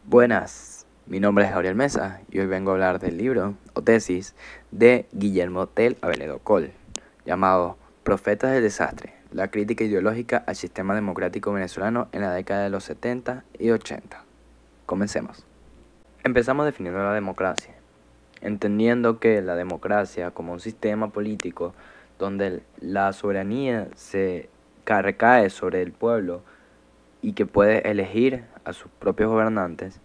Buenas, mi nombre es Gabriel Mesa y hoy vengo a hablar del libro o tesis de Guillermo Tell Aveledo Coll, llamado Profetas del Desastre, la crítica ideológica al sistema democrático venezolano en la década de los 70 y 80. Comencemos. Empezamos definiendo la democracia, entendiendo que la democracia como un sistema político donde la soberanía recae sobre el pueblo y que puede elegir a sus propios gobernantes.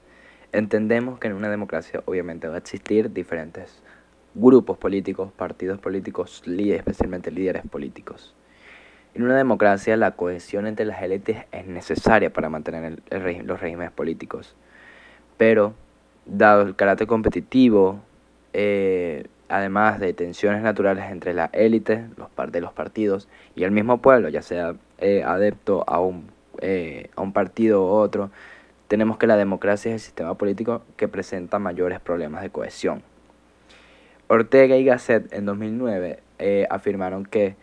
Entendemos que en una democracia obviamente va a existir diferentes grupos políticos, partidos políticos, especialmente líderes políticos. En una democracia la cohesión entre las élites es necesaria para mantener los regímenes políticos, pero dado el carácter competitivo, además de tensiones naturales entre la élite de los partidos y el mismo pueblo, ya sea adepto a un partido u otro, tenemos que la democracia es el sistema político que presenta mayores problemas de cohesión. Ortega y Gasset en 2009 afirmaron que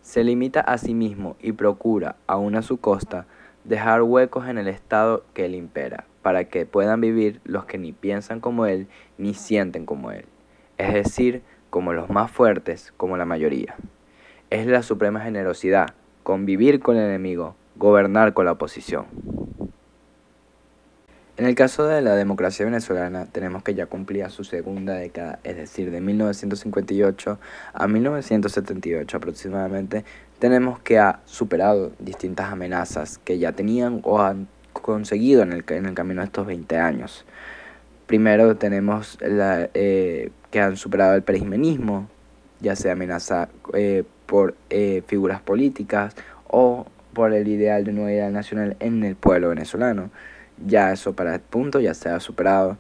se limita a sí mismo y procura, aun a su costa, dejar huecos en el Estado que él impera, para que puedan vivir los que ni piensan como él ni sienten como él, es decir, como los más fuertes, como la mayoría. Es la suprema generosidad, convivir con el enemigo, gobernar con la oposición. En el caso de la democracia venezolana, tenemos que ya cumplía su segunda década, es decir, de 1958 a 1978 aproximadamente, tenemos que ha superado distintas amenazas que ya tenían o han conseguido en el camino de estos 20 años. Primero tenemos que han superado el perismenismo, ya sea amenaza por figuras políticas o por el ideal de una unidad nacional en el pueblo venezolano. Ya eso para el punto ya se ha superado.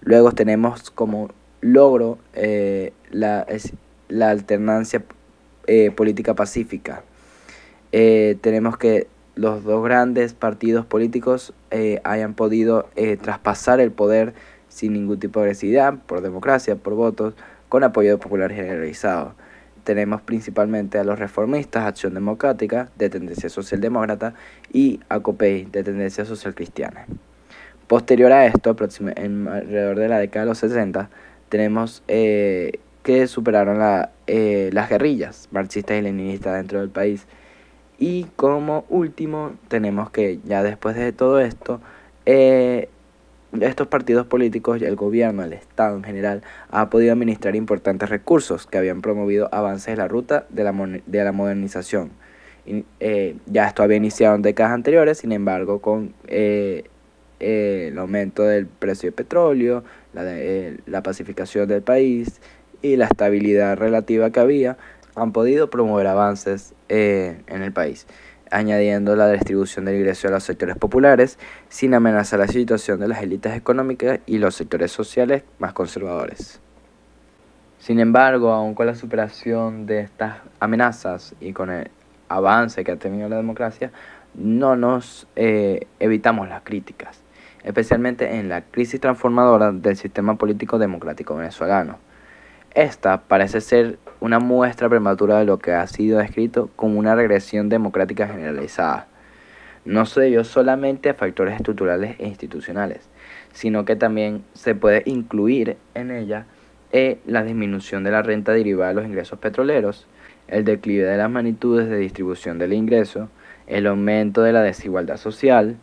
Luego tenemos como logro la alternancia política pacífica. Tenemos que los dos grandes partidos políticos hayan podido traspasar el poder sin ningún tipo de agresividad, por democracia, por votos, con apoyo popular generalizado. Tenemos principalmente a los reformistas, Acción Democrática, de tendencia socialdemócrata, y ACOPEI, de tendencia social cristiana. Posterior a esto, alrededor de la década de los 60, tenemos que superaron las guerrillas marxistas y leninistas dentro del país. Y como último, tenemos que ya después de todo esto, estos partidos políticos y el gobierno, el Estado en general, ha podido administrar importantes recursos que habían promovido avances en la ruta de la modernización. Ya esto había iniciado en décadas anteriores, sin embargo, con el aumento del precio del petróleo, la pacificación del país y la estabilidad relativa que había, han podido promover avances en el país, añadiendo la distribución del ingreso a los sectores populares sin amenazar la situación de las élites económicas y los sectores sociales más conservadores. Sin embargo, aun con la superación de estas amenazas y con el avance que ha tenido la democracia, no nos evitamos las críticas, especialmente en la crisis transformadora del sistema político democrático venezolano. Esta parece ser una muestra prematura de lo que ha sido descrito como una regresión democrática generalizada. No se debió solamente a factores estructurales e institucionales, sino que también se puede incluir en ella la disminución de la renta derivada de los ingresos petroleros, el declive de las magnitudes de distribución del ingreso, el aumento de la desigualdad social,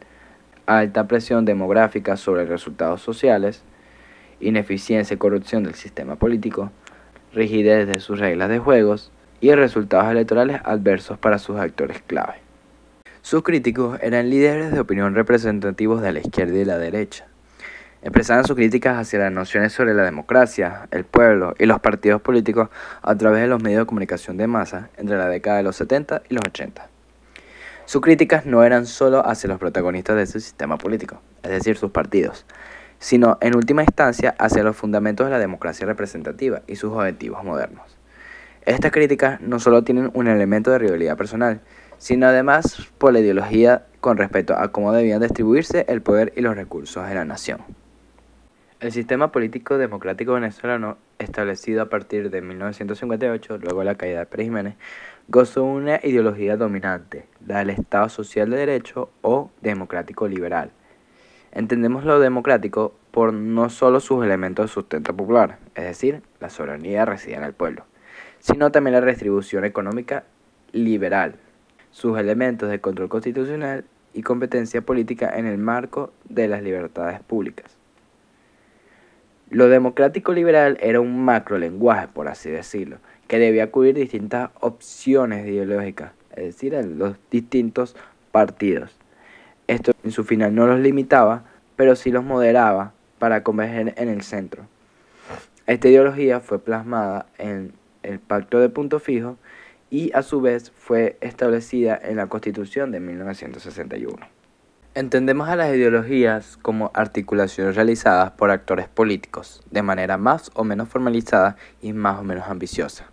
alta presión demográfica sobre resultados sociales, ineficiencia y corrupción del sistema político, rigidez de sus reglas de juegos y resultados electorales adversos para sus actores clave. Sus críticos eran líderes de opinión representativos de la izquierda y la derecha. Expresaban sus críticas hacia las nociones sobre la democracia, el pueblo y los partidos políticos a través de los medios de comunicación de masa entre la década de los 70 y los 80. Sus críticas no eran solo hacia los protagonistas de ese sistema político, es decir, sus partidos, sino en última instancia hacia los fundamentos de la democracia representativa y sus objetivos modernos. Estas críticas no solo tienen un elemento de rivalidad personal, sino además por la ideología con respecto a cómo debían distribuirse el poder y los recursos de la nación. El sistema político democrático venezolano, establecido a partir de 1958, luego de la caída de Pérez Jiménez, gozó de una ideología dominante, la del Estado social de derecho o democrático liberal. Entendemos lo democrático por no solo sus elementos de sustento popular, es decir, la soberanía reside en el pueblo, sino también la redistribución económica liberal, sus elementos de control constitucional y competencia política en el marco de las libertades públicas. Lo democrático liberal era un macrolenguaje, por así decirlo, que debía cubrir distintas opciones ideológicas, es decir, en los distintos partidos. Esto en su final no los limitaba, pero sí los moderaba para converger en el centro. Esta ideología fue plasmada en el Pacto de Punto Fijo y a su vez fue establecida en la Constitución de 1961. Entendemos a las ideologías como articulaciones realizadas por actores políticos, de manera más o menos formalizada y más o menos ambiciosa.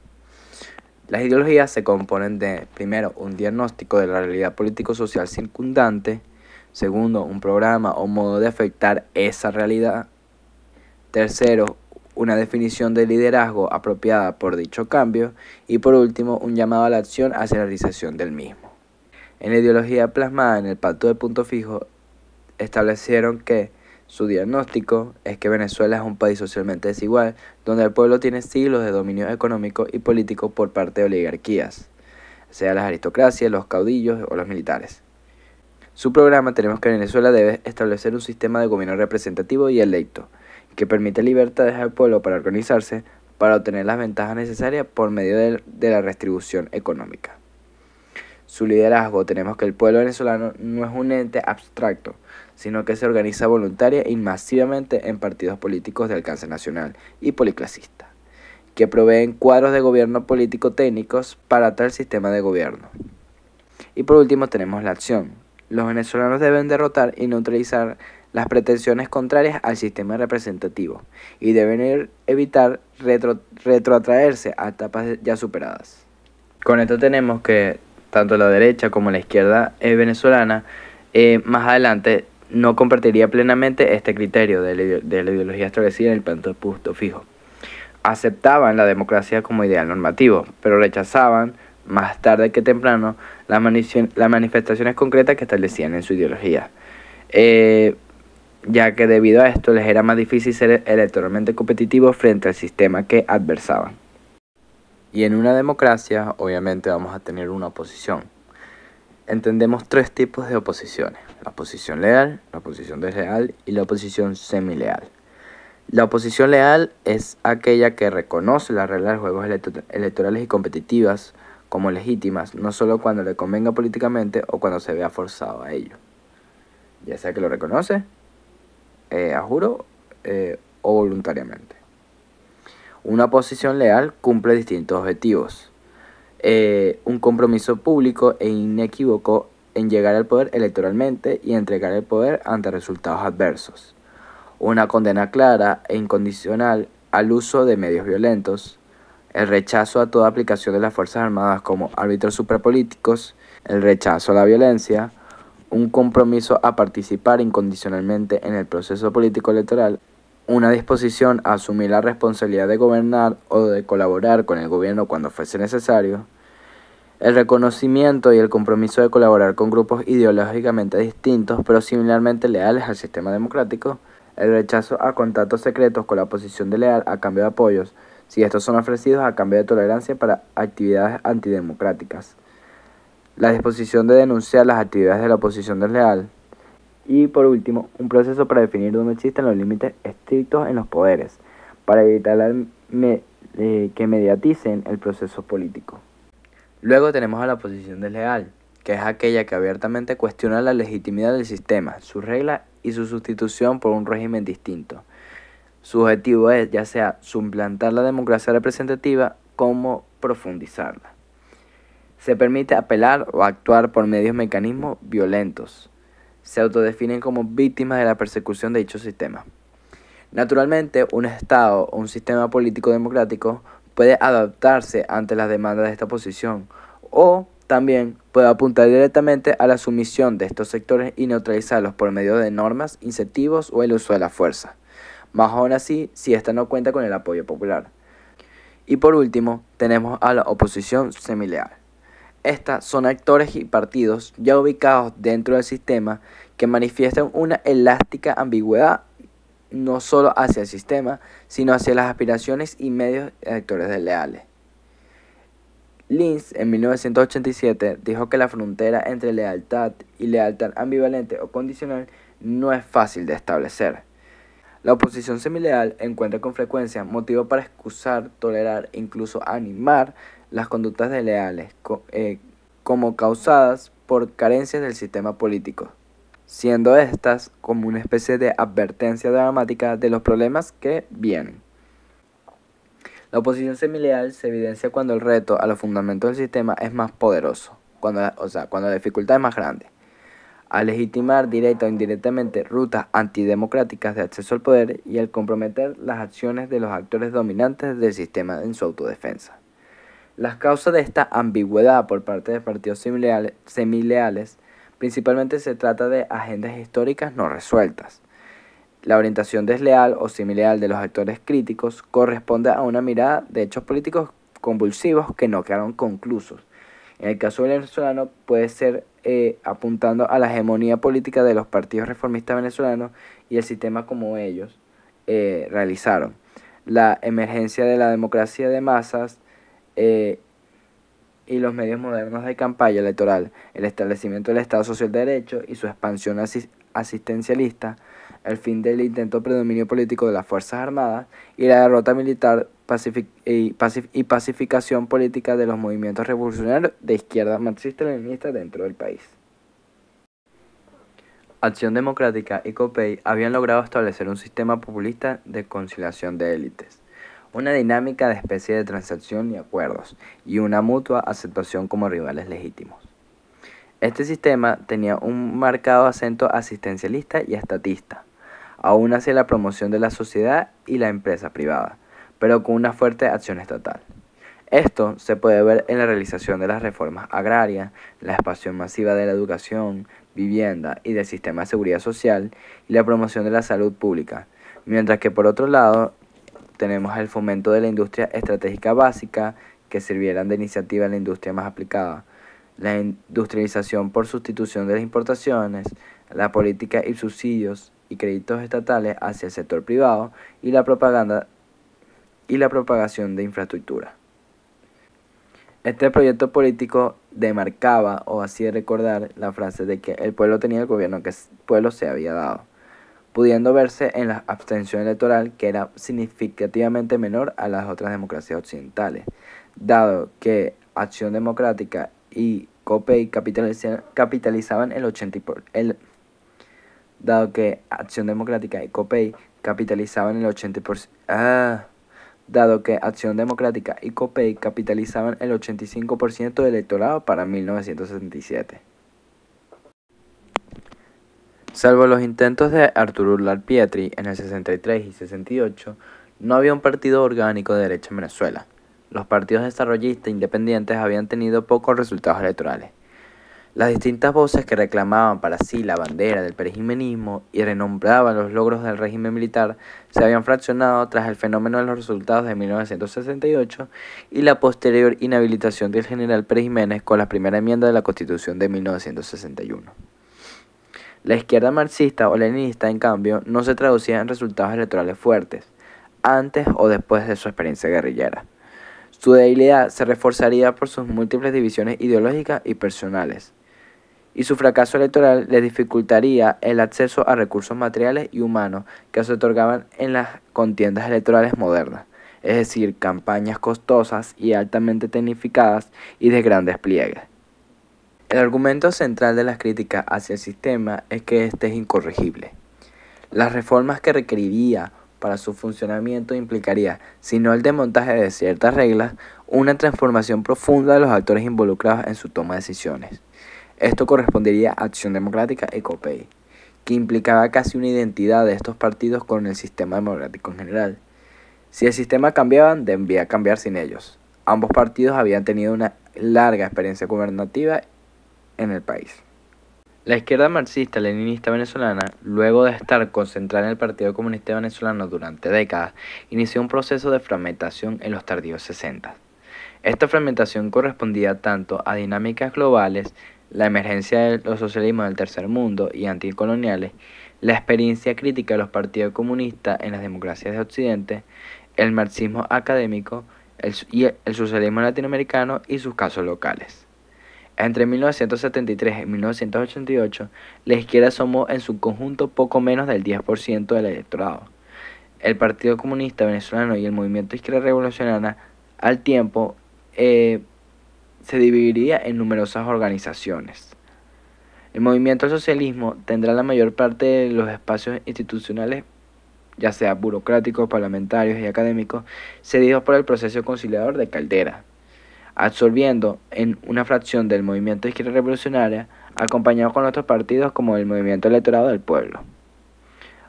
Las ideologías se componen de, primero, un diagnóstico de la realidad político-social circundante, segundo, un programa o modo de afectar esa realidad, tercero, una definición de liderazgo apropiada por dicho cambio y por último, un llamado a la acción hacia la realización del mismo. En la ideología plasmada en el Pacto de Punto Fijo, establecieron que su diagnóstico es que Venezuela es un país socialmente desigual, donde el pueblo tiene siglos de dominio económico y político por parte de oligarquías, sea las aristocracias, los caudillos o los militares. Su programa tenemos que Venezuela debe establecer un sistema de gobierno representativo y electo, que permite libertades al pueblo para organizarse, para obtener las ventajas necesarias por medio de la redistribución económica. Su liderazgo tenemos que el pueblo venezolano no es un ente abstracto, sino que se organiza voluntaria y masivamente en partidos políticos de alcance nacional y policlasista, que proveen cuadros de gobierno político técnicos para tal sistema de gobierno. Y por último tenemos la acción. Los venezolanos deben derrotar y neutralizar las pretensiones contrarias al sistema representativo y deben evitar retroatraerse a etapas ya superadas. Con esto tenemos que tanto la derecha como la izquierda venezolana más adelante no compartiría plenamente este criterio de la ideología establecida en el Pacto de Punto Fijo. Aceptaban la democracia como ideal normativo, pero rechazaban más tarde que temprano las manifestaciones concretas que establecían en su ideología, ya que debido a esto les era más difícil ser electoralmente competitivos frente al sistema que adversaban. Y en una democracia obviamente vamos a tener una oposición. Entendemos tres tipos de oposiciones: la oposición leal, la oposición desleal y la oposición semileal. La oposición leal es aquella que reconoce las reglas de juegos electorales y competitivas como legítimas, no solo cuando le convenga políticamente o cuando se vea forzado a ello, ya sea que lo reconoce, a juro o voluntariamente. Una oposición leal cumple distintos objetivos: un compromiso público e inequívoco en llegar al poder electoralmente y entregar el poder ante resultados adversos, una condena clara e incondicional al uso de medios violentos, el rechazo a toda aplicación de las Fuerzas Armadas como árbitros suprapolíticos, el rechazo a la violencia, un compromiso a participar incondicionalmente en el proceso político electoral, una disposición a asumir la responsabilidad de gobernar o de colaborar con el gobierno cuando fuese necesario, el reconocimiento y el compromiso de colaborar con grupos ideológicamente distintos pero similarmente leales al sistema democrático, el rechazo a contactos secretos con la oposición desleal a cambio de apoyos, si estos son ofrecidos a cambio de tolerancia para actividades antidemocráticas, la disposición de denunciar las actividades de la oposición desleal, y por último, un proceso para definir dónde existen los límites estrictos en los poderes, para evitar que mediaticen el proceso político. Luego tenemos a la oposición desleal, que es aquella que abiertamente cuestiona la legitimidad del sistema, sus reglas y su sustitución por un régimen distinto. Su objetivo es ya sea suplantar la democracia representativa como profundizarla. Se permite apelar o actuar por mecanismos violentos. Se autodefinen como víctimas de la persecución de dicho sistema. Naturalmente, un Estado o un sistema político democrático puede adaptarse ante las demandas de esta oposición o también puede apuntar directamente a la sumisión de estos sectores y neutralizarlos por medio de normas, incentivos o el uso de la fuerza, más aún así si ésta no cuenta con el apoyo popular. Y por último, tenemos a la oposición semileal. Estas son actores y partidos ya ubicados dentro del sistema que manifiestan una elástica ambigüedad no solo hacia el sistema, sino hacia las aspiraciones y medios de actores desleales. Linz, en 1987, dijo que la frontera entre lealtad y lealtad ambivalente o condicional no es fácil de establecer. La oposición semileal encuentra con frecuencia motivo para excusar, tolerar e incluso animar las conductas desleales como causadas por carencias del sistema político, siendo estas como una especie de advertencia dramática de los problemas que vienen. La oposición semileal se evidencia cuando el reto a los fundamentos del sistema es más poderoso, cuando la dificultad es más grande. Al legitimar directa o indirectamente rutas antidemocráticas de acceso al poder y al comprometer las acciones de los actores dominantes del sistema en su autodefensa. Las causas de esta ambigüedad por parte de partidos semileales principalmente se trata de agendas históricas no resueltas. La orientación desleal o semileal de los actores críticos corresponde a una mirada de hechos políticos convulsivos que no quedaron conclusos. En el caso venezolano puede ser apuntando a la hegemonía política de los partidos reformistas venezolanos y el sistema como ellos realizaron. La emergencia de la democracia de masas y los medios modernos de campaña electoral, el establecimiento del Estado Social de Derecho y su expansión asistencialista, el fin del intento de predominio político de las Fuerzas Armadas y la derrota militar y pacificación política de los movimientos revolucionarios de izquierda marxista-leninista dentro del país. Acción Democrática y COPEI habían logrado establecer un sistema populista de conciliación de élites, una dinámica de especie de transacción y acuerdos, y una mutua aceptación como rivales legítimos. Este sistema tenía un marcado acento asistencialista y estatista, aún hacia la promoción de la sociedad y la empresa privada, pero con una fuerte acción estatal. Esto se puede ver en la realización de las reformas agrarias, la expansión masiva de la educación, vivienda y del sistema de seguridad social y la promoción de la salud pública, mientras que por otro lado tenemos el fomento de la industria estratégica básica que sirvieran de iniciativa a la industria más aplicada, la industrialización por sustitución de las importaciones, la política y subsidios y créditos estatales hacia el sector privado y la propagación de infraestructura. Este proyecto político demarcaba o hacía recordar la frase de que el pueblo tenía el gobierno que el pueblo se había dado, pudiendo verse en la abstención electoral que era significativamente menor a las otras democracias occidentales, dado que Acción Democrática y COPEI capitalizaban el 80%. Dado que Acción Democrática y COPEI capitalizaban el 85% del electorado para 1977. Salvo los intentos de Arturo Larpietri en el 63 y 68, no había un partido orgánico de derecha en Venezuela. Los partidos desarrollistas independientes habían tenido pocos resultados electorales. Las distintas voces que reclamaban para sí la bandera del perejimenismo y renombraban los logros del régimen militar se habían fraccionado tras el fenómeno de los resultados de 1968 y la posterior inhabilitación del general Pérez Jiménez con la primera enmienda de la Constitución de 1961. La izquierda marxista o leninista, en cambio, no se traducía en resultados electorales fuertes, antes o después de su experiencia guerrillera. Su debilidad se reforzaría por sus múltiples divisiones ideológicas y personales, y su fracaso electoral le dificultaría el acceso a recursos materiales y humanos que se otorgaban en las contiendas electorales modernas, es decir, campañas costosas y altamente tecnificadas y de gran despliegue. El argumento central de las críticas hacia el sistema es que este es incorregible. Las reformas que requeriría para su funcionamiento implicaría, si no el desmontaje de ciertas reglas, una transformación profunda de los actores involucrados en su toma de decisiones. Esto correspondería a Acción Democrática y COPEI, que implicaba casi una identidad de estos partidos con el sistema democrático en general. Si el sistema cambiaba, debía cambiar sin ellos. Ambos partidos habían tenido una larga experiencia gubernativa en el país. La izquierda marxista-leninista venezolana, luego de estar concentrada en el Partido Comunista Venezolano durante décadas, inició un proceso de fragmentación en los tardíos 60. Esta fragmentación correspondía tanto a dinámicas globales, la emergencia de los socialismos del tercer mundo y anticoloniales, la experiencia crítica de los partidos comunistas en las democracias de Occidente, el marxismo académico y el socialismo latinoamericano y sus casos locales. Entre 1973 y 1988, la izquierda sumó en su conjunto poco menos del 10% del electorado. El Partido Comunista Venezolano y el Movimiento Izquierda Revolucionaria al tiempo se dividiría en numerosas organizaciones. El movimiento al socialismo tendrá la mayor parte de los espacios institucionales, ya sea burocráticos, parlamentarios y académicos, cedidos por el proceso conciliador de Caldera, absorbiendo en una fracción del movimiento Izquierda Revolucionaria, acompañado con otros partidos como el Movimiento Electorado del Pueblo.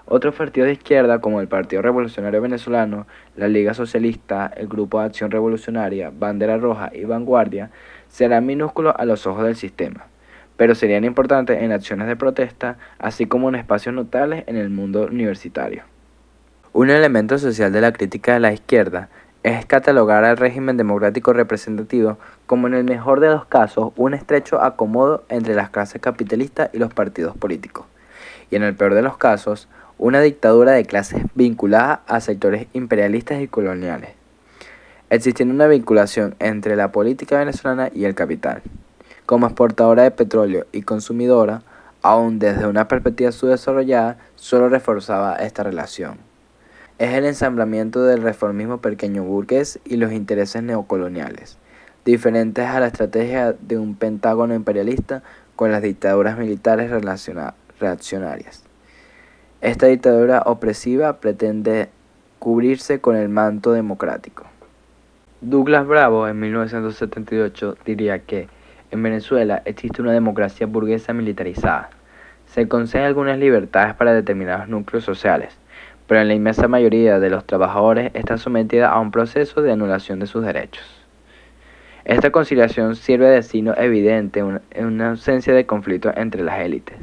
Otros partidos de izquierda, como el Partido Revolucionario Venezolano, la Liga Socialista, el Grupo de Acción Revolucionaria, Bandera Roja y Vanguardia, serán minúsculos a los ojos del sistema, pero serían importantes en acciones de protesta, así como en espacios notables en el mundo universitario. Un elemento social de la crítica de la izquierda es catalogar al régimen democrático representativo como, en el mejor de los casos, un estrecho acomodo entre las clases capitalistas y los partidos políticos, y en el peor de los casos, una dictadura de clases vinculada a sectores imperialistas y coloniales, existiendo una vinculación entre la política venezolana y el capital. Como exportadora de petróleo y consumidora, aún desde una perspectiva subdesarrollada, solo reforzaba esta relación. Es el ensamblamiento del reformismo pequeño burgués y los intereses neocoloniales, diferentes a la estrategia de un pentágono imperialista con las dictaduras militares reaccionarias. Esta dictadura opresiva pretende cubrirse con el manto democrático. Douglas Bravo, en 1978, diría que en Venezuela existe una democracia burguesa militarizada. Se conceden algunas libertades para determinados núcleos sociales, pero en la inmensa mayoría de los trabajadores está sometida a un proceso de anulación de sus derechos. Esta conciliación sirve de signo evidente en una ausencia de conflicto entre las élites.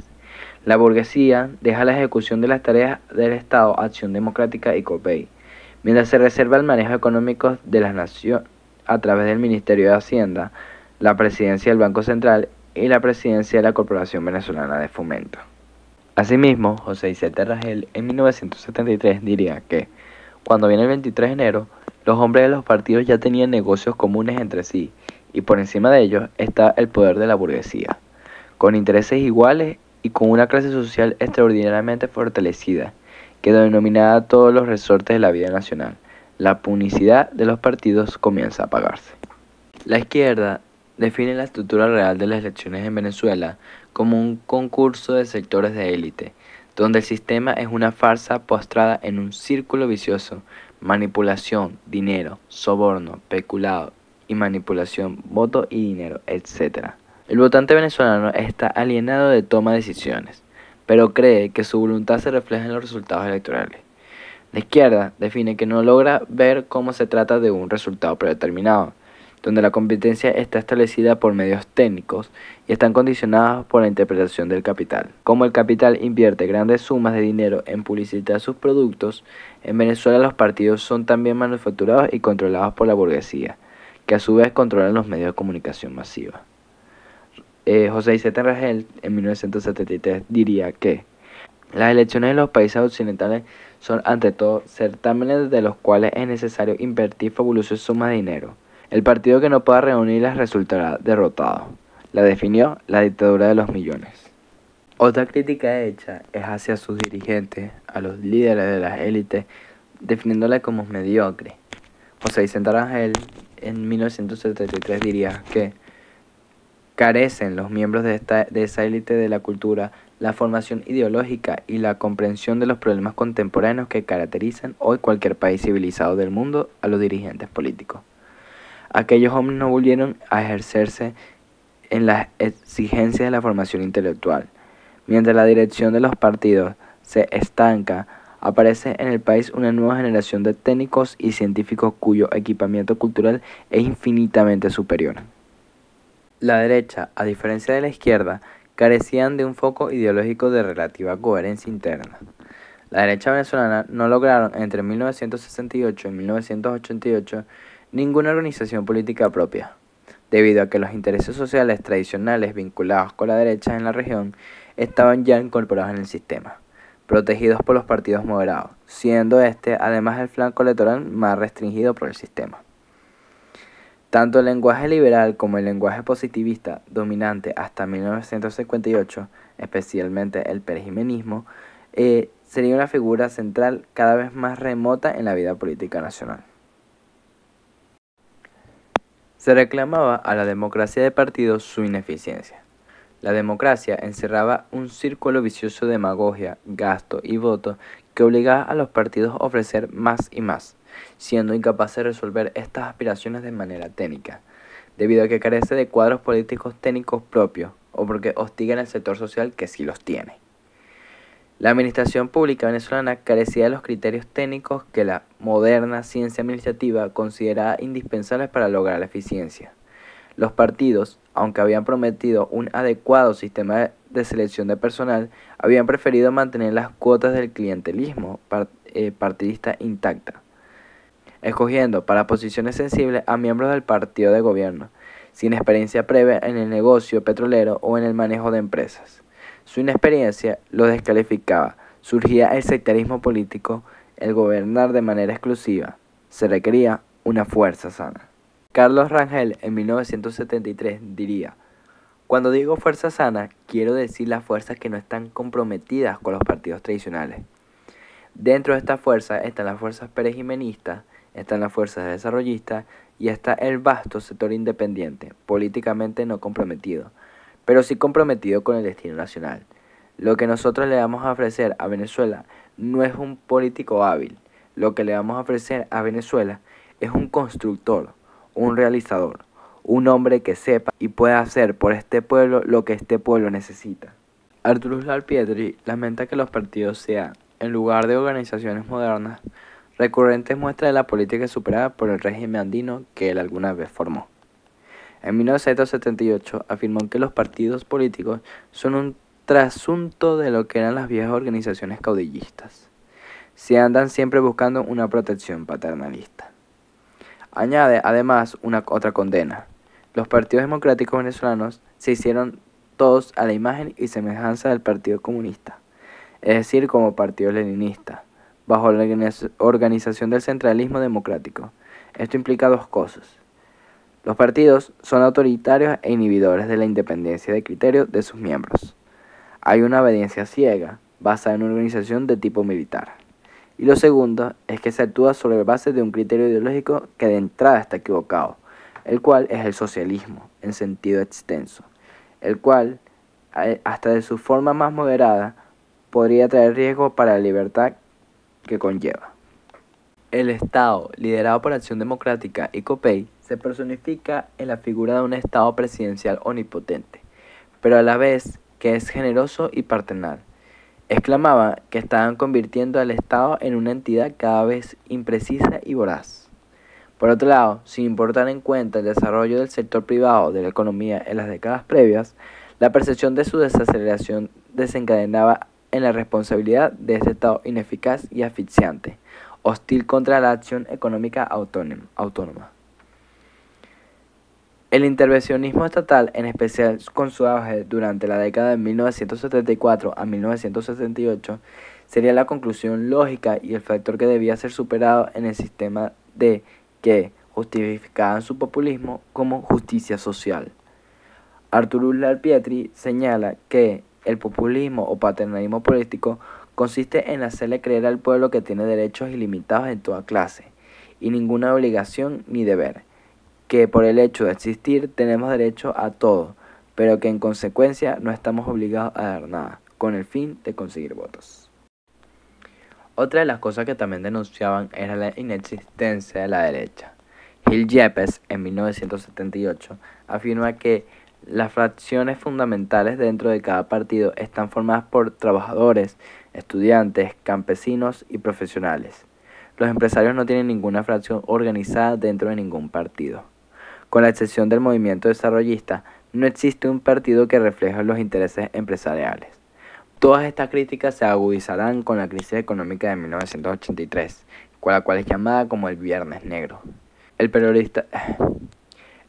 La burguesía deja la ejecución de las tareas del Estado a Acción Democrática y COPEI, mientras se reserva el manejo económico de las naciones a través del Ministerio de Hacienda, la Presidencia del Banco Central y la Presidencia de la Corporación Venezolana de Fomento. Asimismo, José Vicente Rangel en 1973 diría que, cuando viene el 23 de enero, los hombres de los partidos ya tenían negocios comunes entre sí, y por encima de ellos está el poder de la burguesía, con intereses iguales y con una clase social extraordinariamente fortalecida, que dominaba todos los resortes de la vida nacional. La punicidad de los partidos comienza a apagarse. La izquierda define la estructura real de las elecciones en Venezuela como un concurso de sectores de élite, donde el sistema es una farsa postrada en un círculo vicioso: manipulación, dinero, soborno, peculado y manipulación, voto y dinero, etc. El votante venezolano está alienado de toma de decisiones, pero cree que su voluntad se refleja en los resultados electorales. La izquierda define que no logra ver cómo se trata de un resultado predeterminado, donde la competencia está establecida por medios técnicos y están condicionados por la interpretación del capital. Como el capital invierte grandes sumas de dinero en publicitar sus productos, en Venezuela los partidos son también manufacturados y controlados por la burguesía, que a su vez controlan los medios de comunicación masiva. José Vicente Rangel, en 1973, diría que las elecciones en los países occidentales son ante todo certámenes de los cuales es necesario invertir fabulosas sumas de dinero. El partido que no pueda reunirlas resultará derrotado. La definió la dictadura de los millones. Otra crítica hecha es hacia sus dirigentes, a los líderes de las élites, definiéndola como mediocre. José Vicente Rangel, en 1973, diría que carecen los miembros de esa élite de la cultura la formación ideológica y la comprensión de los problemas contemporáneos que caracterizan hoy cualquier país civilizado del mundo a los dirigentes políticos. Aquellos hombres no volvieron a ejercerse en las exigencias de la formación intelectual. Mientras la dirección de los partidos se estanca, aparece en el país una nueva generación de técnicos y científicos cuyo equipamiento cultural es infinitamente superior. La derecha, a diferencia de la izquierda, carecían de un foco ideológico de relativa coherencia interna. La derecha venezolana no lograron entre 1968 y 1988 ninguna organización política propia. debido a que los intereses sociales tradicionales vinculados con la derecha en la región estaban ya incorporados en el sistema, protegidos por los partidos moderados, siendo este además el flanco electoral más restringido por el sistema. Tanto el lenguaje liberal como el lenguaje positivista dominante hasta 1958, especialmente el perejimenismo, sería una figura central cada vez más remota en la vida política nacional. Se reclamaba a la democracia de partidos su ineficiencia. La democracia encerraba un círculo vicioso de demagogia, gasto y voto que obligaba a los partidos a ofrecer más y más, siendo incapaces de resolver estas aspiraciones de manera técnica, debido a que carece de cuadros políticos técnicos propios o porque hostigan al sector social que sí los tiene. La administración pública venezolana carecía de los criterios técnicos que la moderna ciencia administrativa consideraba indispensables para lograr la eficiencia. Los partidos, aunque habían prometido un adecuado sistema de selección de personal, habían preferido mantener las cuotas del clientelismo partidista intactas, escogiendo para posiciones sensibles a miembros del partido de gobierno, sin experiencia previa en el negocio petrolero o en el manejo de empresas. Su inexperiencia lo descalificaba, surgía el sectarismo político, el gobernar de manera exclusiva. Se requería una fuerza sana. Carlos Rangel en 1973 diría: "Cuando digo fuerza sana, quiero decir las fuerzas que no están comprometidas con los partidos tradicionales. Dentro de esta fuerza están las fuerzas perejimenistas, están las fuerzas desarrollistas y está el vasto sector independiente, políticamente no comprometido, pero sí comprometido con el destino nacional. Lo que nosotros le vamos a ofrecer a Venezuela no es un político hábil, lo que le vamos a ofrecer a Venezuela es un constructor, un realizador, un hombre que sepa y pueda hacer por este pueblo lo que este pueblo necesita". Arturo Uslar Pietri lamenta que los partidos sean, en lugar de organizaciones modernas, recurrentes muestras de la política superada por el régimen andino que él alguna vez formó. En 1978 afirmó que los partidos políticos son un trasunto de lo que eran las viejas organizaciones caudillistas. Se andan siempre buscando una protección paternalista. Añade además otra condena. Los partidos democráticos venezolanos se hicieron todos a la imagen y semejanza del Partido Comunista, es decir, como partido leninista, bajo la organización del centralismo democrático. Esto implica dos cosas. Los partidos son autoritarios e inhibidores de la independencia de criterio de sus miembros. Hay una obediencia ciega, basada en una organización de tipo militar. Y lo segundo es que se actúa sobre base de un criterio ideológico que de entrada está equivocado, el cual es el socialismo, en sentido extenso, el cual, hasta de su forma más moderada, podría traer riesgo para la libertad que conlleva. El Estado, liderado por Acción Democrática y COPEI, se personifica en la figura de un Estado presidencial omnipotente, pero a la vez que es generoso y paternal. Exclamaba que estaban convirtiendo al Estado en una entidad cada vez imprecisa y voraz. Por otro lado, sin importar en cuenta el desarrollo del sector privado de la economía en las décadas previas, la percepción de su desaceleración desencadenaba en la responsabilidad de este Estado ineficaz y asfixiante, hostil contra la acción económica autónoma. El intervencionismo estatal, en especial con su auge durante la década de 1974 a 1978, sería la conclusión lógica y el factor que debía ser superado en el sistema de que justificaban su populismo como justicia social. Arturo Uslar Pietri señala que el populismo o paternalismo político consiste en hacerle creer al pueblo que tiene derechos ilimitados en toda clase y ninguna obligación ni deber, que por el hecho de existir tenemos derecho a todo, pero que en consecuencia no estamos obligados a dar nada, con el fin de conseguir votos. Otra de las cosas que también denunciaban era la inexistencia de la derecha. Gil Yepes, en 1978, afirma que las fracciones fundamentales dentro de cada partido están formadas por trabajadores, estudiantes, campesinos y profesionales. Los empresarios no tienen ninguna fracción organizada dentro de ningún partido. Con la excepción del movimiento desarrollista, no existe un partido que refleje los intereses empresariales. Todas estas críticas se agudizarán con la crisis económica de 1983, con la cual es llamada como el Viernes Negro. El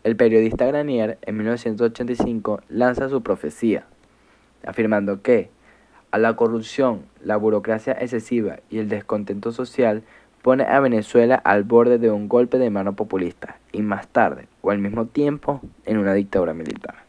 El periodista Granier, en 1985, lanza su profecía, afirmando que a la corrupción, la burocracia excesiva y el descontento social pone a Venezuela al borde de un golpe de mano populista y más tarde, o al mismo tiempo, en una dictadura militar.